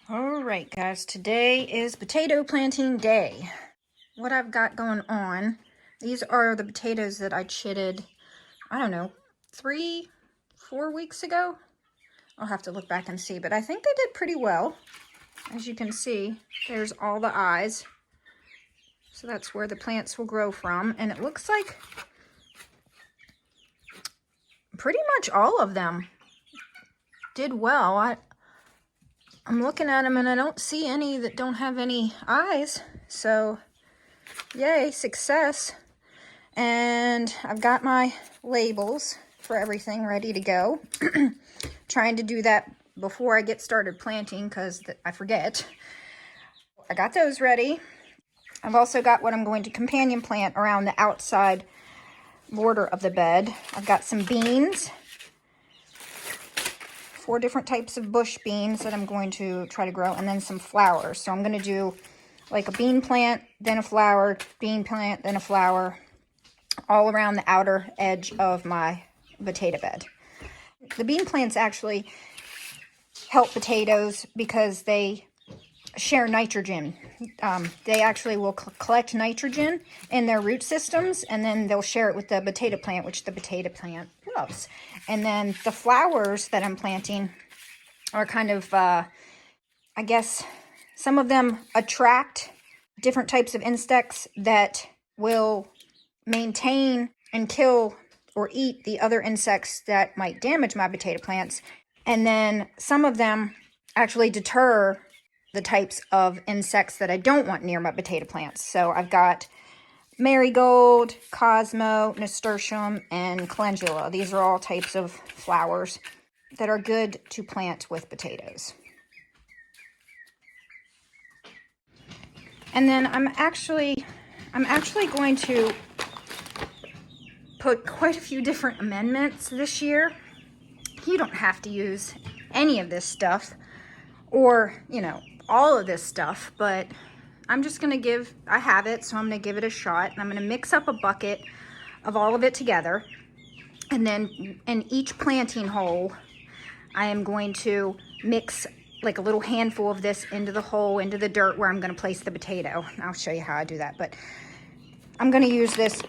All right, guys, today is potato planting day. What I've got going on, these are the potatoes that I chitted, I don't know, 3-4 weeks ago. I'll have to look back and see, but I think they did pretty well. As you can see, there's all the eyes. So that's where the plants will grow from, and it looks like pretty much all of them did well. I'm looking at them and I don't see any that don't have any eyes. So, yay, success. And I've got my labels for everything ready to go. Trying to do that before I get started planting because I forget. I got those ready. I've also got what I'm going to companion plant around the outside border of the bed. I've got some beans. 4 different types of bush beans that I'm going to try to grow, and then some flowers. So I'm going to do like a bean plant, then a flower, bean plant, then a flower, all around the outer edge of my potato bed. The bean plants actually help potatoes because they share nitrogen. They actually will collect nitrogen in their root systems, and then they'll share it with the potato plant, which the potato plant loves. And then the flowers that I'm planting are kind of, I guess, some of them attract different types of insects that will maintain and kill or eat the other insects that might damage my potato plants. And then some of them actually deter the types of insects that I don't want near my potato plants. So I've got marigold, cosmo, nasturtium, and calendula. These are all types of flowers that are good to plant with potatoes. And then I'm actually going to put quite a few different amendments this year. You don't have to use any of this stuff or, all of this stuff, but I'm just going to I have it, so I'm going to give it a shot. And I'm going to mix up a bucket of all of it together. And then in each planting hole, I am going to mix like a little handful of this into the hole, into the dirt where I'm going to place the potato. I'll show you how I do that, but I'm going to use this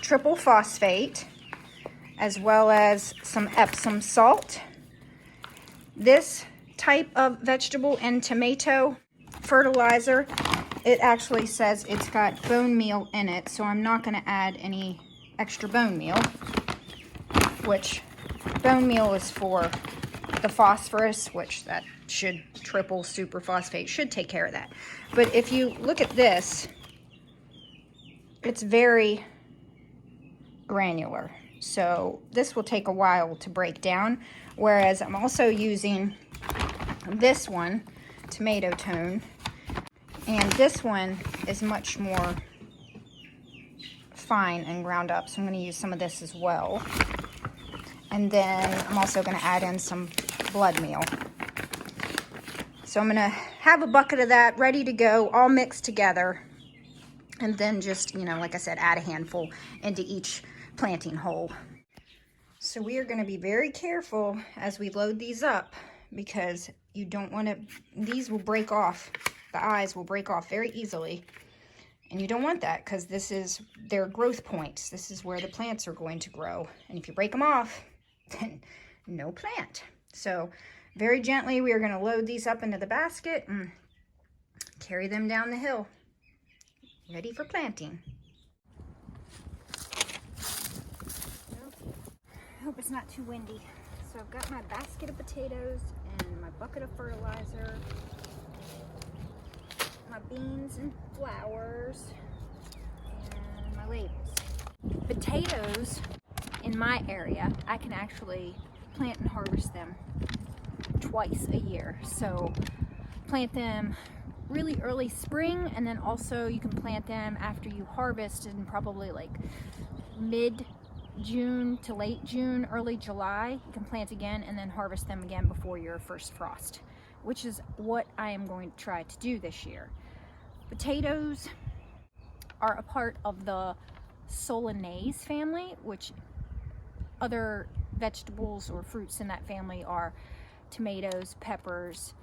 triple phosphate as well as some Epsom salt. This type of vegetable and tomato fertilizer, it actually says it's got bone meal in it, so I'm not going to add any extra bone meal, which bone meal is for the phosphorus, which that should triple superphosphate should take care of that. But if you look at this, it's very granular, so this will take a while to break down, whereas I'm also using this one, tomato tone, and this one is much more fine and ground up, so I'm going to use some of this as well. And then I'm also going to add in some blood meal. So I'm going to have a bucket of that ready to go, all mixed together, and then just, like I said, add a handful into each planting hole. So we are going to be very careful as we load these up, because you don't want to, these will break off, the eyes will break off very easily, and you don't want that because this is their growth points. This is where the plants are going to grow, and if you break them off, then no plant. So very gently we are going to load these up into the basket and carry them down the hill, ready for planting. I hope it's not too windy. So I've got my basket of potatoes and my bucket of fertilizer, my beans and flowers, and my labels. Potatoes in my area, I can actually plant and harvest them twice a year. So plant them really early spring, and then also you can plant them after you harvest in probably like mid-June to late June, early July. You can plant again and then harvest them again before your first frost, which is what I am going to try to do this year. Potatoes are a part of the Solanaceae family, which other vegetables or fruits in that family are tomatoes, peppers,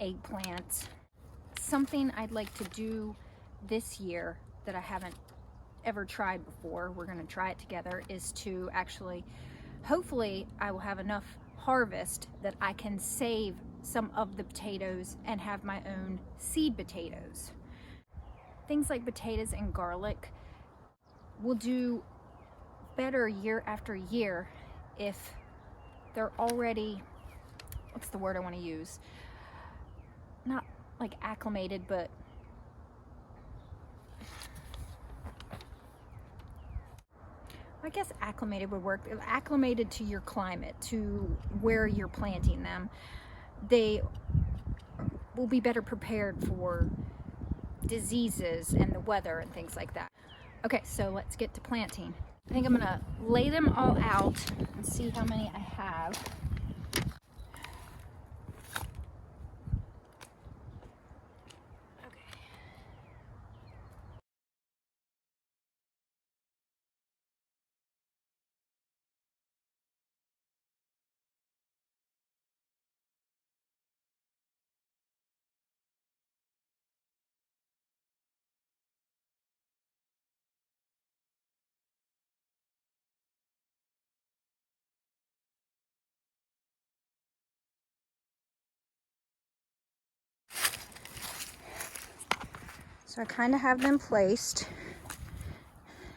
eggplants. Something I'd like to do this year that I haven't ever tried before, we're gonna try it together, is to actually, hopefully I will have enough harvest that I can save some of the potatoes and have my own seed potatoes. Things like potatoes and garlic will do better year after year if they're already, what's the word I want to use? Not like acclimated, but I guess acclimated would work. Acclimated to your climate, to where you're planting them. They will be better prepared for diseases and the weather and things like that. Okay, so let's get to planting. I think I'm gonna lay them all out and see how many I have. So I kind of have them placed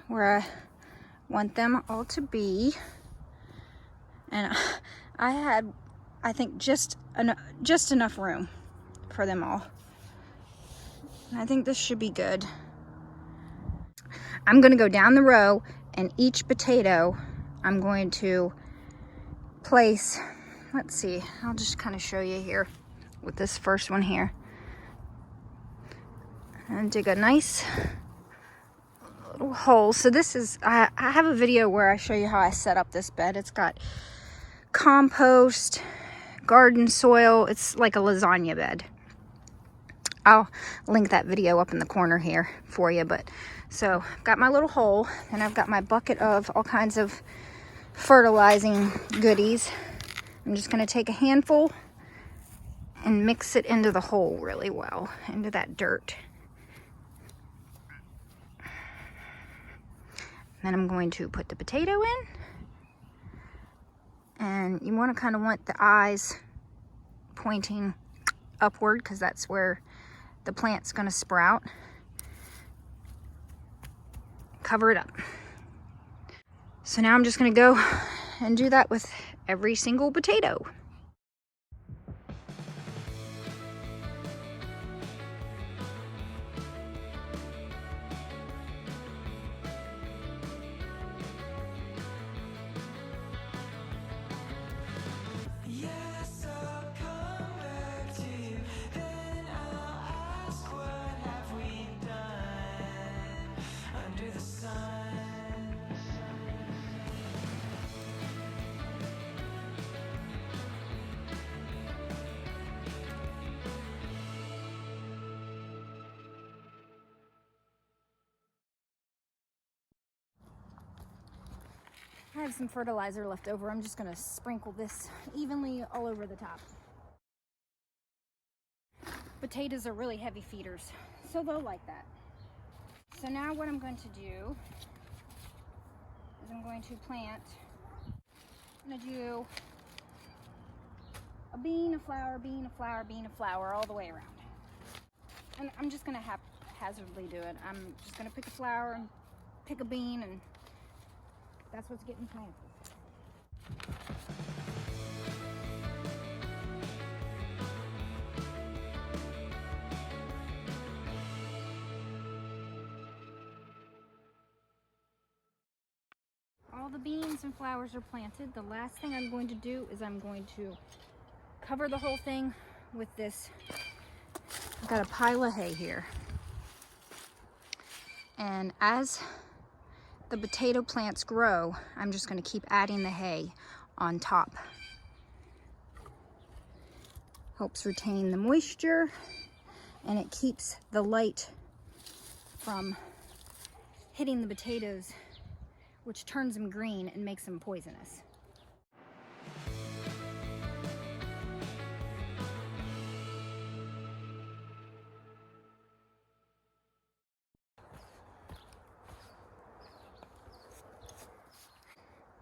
where I want them all to be. And I had, I think, just enough room for them all. And I think this should be good. I'm gonna go down the row, and each potato I'm going to place, let's see, I'll just kind of show you here with this first one here. And dig a nice little hole. So this is, I have a video where I show you how I set up this bed. It's got compost, garden soil. It's like a lasagna bed. I'll link that video up in the corner here for you. But so I've got my little hole, and I've got my bucket of all kinds of fertilizing goodies. I'm just going to take a handful and mix it into the hole really well, into that dirt. Then I'm going to put the potato in, and you want to kind of want the eyes pointing upward because that's where the plant's going to sprout. Cover it up. So now I'm just going to go and do that with every single potato. I have some fertilizer left over. I'm just gonna sprinkle this evenly all over the top. Potatoes are really heavy feeders, so they'll like that. So now what I'm going to do is I'm going to plant, I'm gonna do a bean, a flower, bean, a flower, bean, a flower, all the way around. And I'm just gonna haphazardly do it. I'm just gonna pick a flower and pick a bean, and that's what's getting planted. All the beans and flowers are planted. The last thing I'm going to do is I'm going to cover the whole thing with this. I've got a pile of hay here. And as the potato plants grow, I'm just going to keep adding the hay on top. Helps retain the moisture, and it keeps the light from hitting the potatoes, which turns them green and makes them poisonous.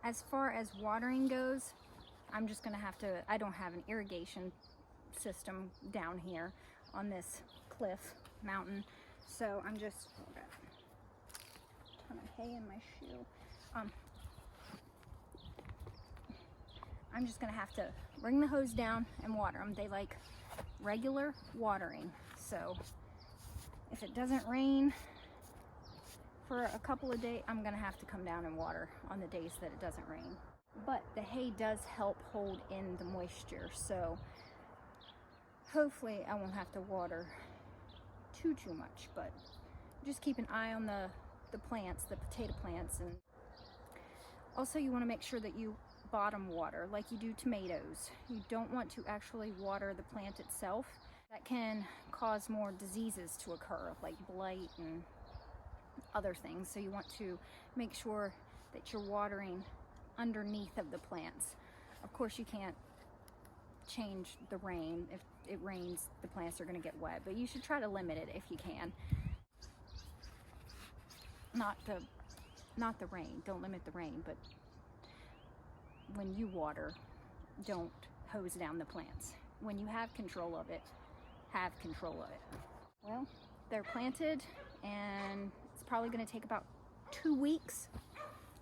As far as watering goes, I'm just gonna have to, I don't have an irrigation system down here on this cliff mountain, so I'm just, hold on, ton of hay in my shoe. I'm just gonna have to bring the hose down and water them. They like regular watering, so if it doesn't rain for a couple of days, I'm gonna have to come down and water on the days that it doesn't rain. But the hay does help hold in the moisture, so hopefully I won't have to water too much, but just keep an eye on the plants, the potato plants. And also you want to make sure that you bottom water like you do tomatoes. You don't want to actually water the plant itself. That can cause more diseases to occur, like blight and other things. So you want to make sure that you're watering underneath of the plants. Of course you can't change the rain. If it rains, the plants are going to get wet, but you should try to limit it if you can. Not the rain. Don't limit the rain, but when you water, don't hose down the plants. When you have control of it, have control of it. Well, they're planted, and it's probably going to take about 2 weeks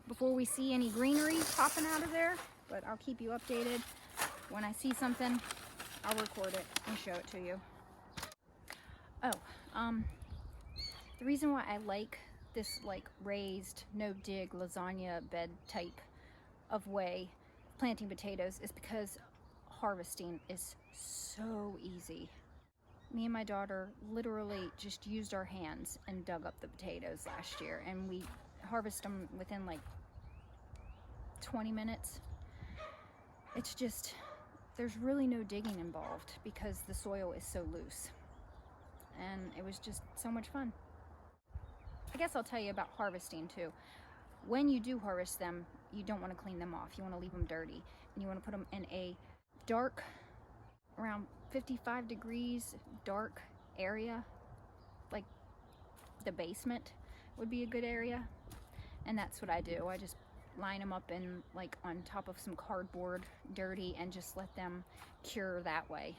before we see any greenery popping out of there, but I'll keep you updated. When I see something, I'll record it and show it to you. Oh, the reason why I like this like raised, no dig lasagna bed type of way of planting potatoes is because harvesting is so easy. Me and my daughter literally just used our hands and dug up the potatoes last year, and we harvest them within like 20 minutes. It's just, there's really no digging involved because the soil is so loose, and it was just so much fun. I guess I'll tell you about harvesting too. When you do harvest them, you don't want to clean them off. You want to leave them dirty, and you want to put them in a dark, around 55 degrees dark area, like the basement would be a good area. And that's what I do. I just line them up in like on top of some cardboard, dirty, and just let them cure that way.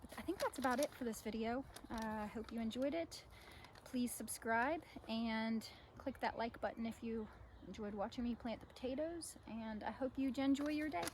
But I think that's about it for this video. I hope you enjoyed it. Please subscribe and click that like button if you enjoyed watching me plant the potatoes, and I hope you enjoy your day.